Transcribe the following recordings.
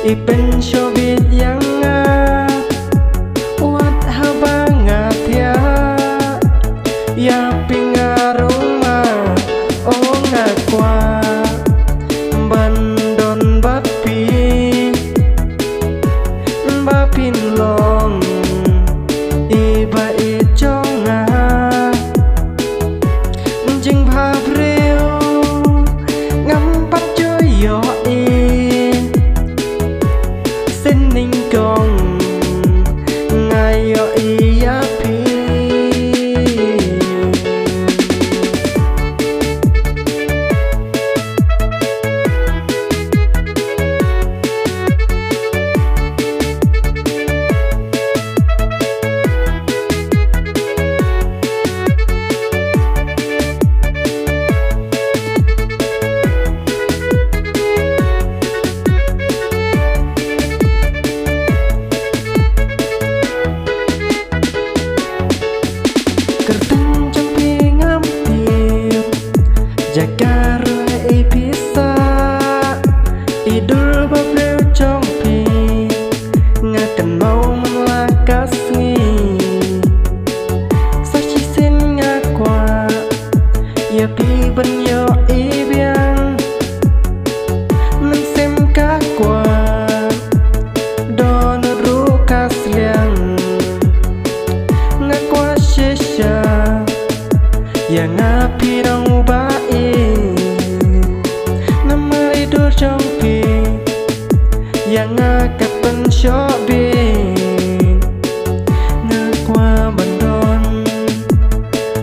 Ipen syobit yang wat habangat ya pingaruma oh ngakwa bandon bapin long iba iconga jing babreu ngampat joyo ninh công ngày iya pi kertang trong pi ngắm tim jaga ruai bisa idul babreu trong pi ngakan mau melakas ngi sachi sin ngakwa ya pi benyo ibiang nang sem kakwa don rukas liang ngakwa shisha yang api dong baik nama hidup jompi yang agak pensyobin ngakwa bandon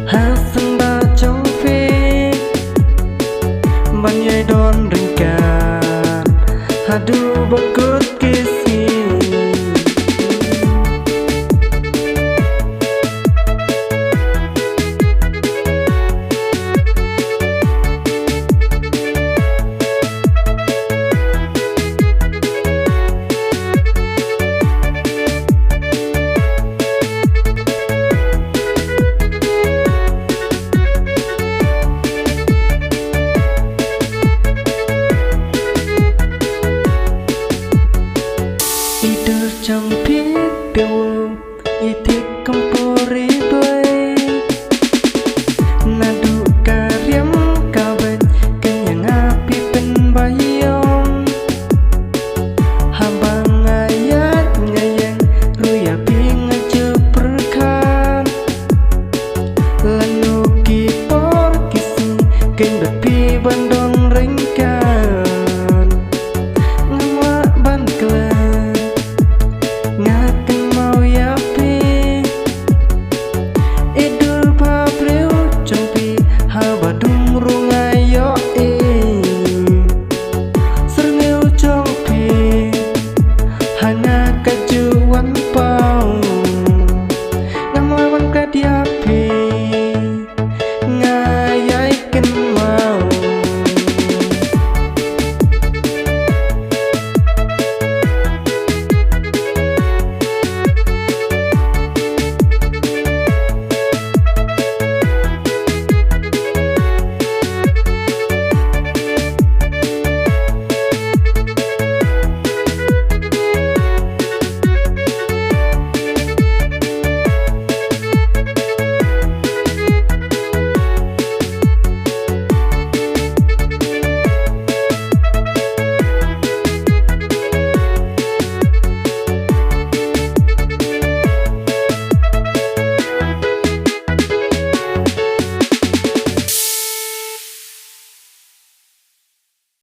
hasan ba jompi banyai don ringkan haduh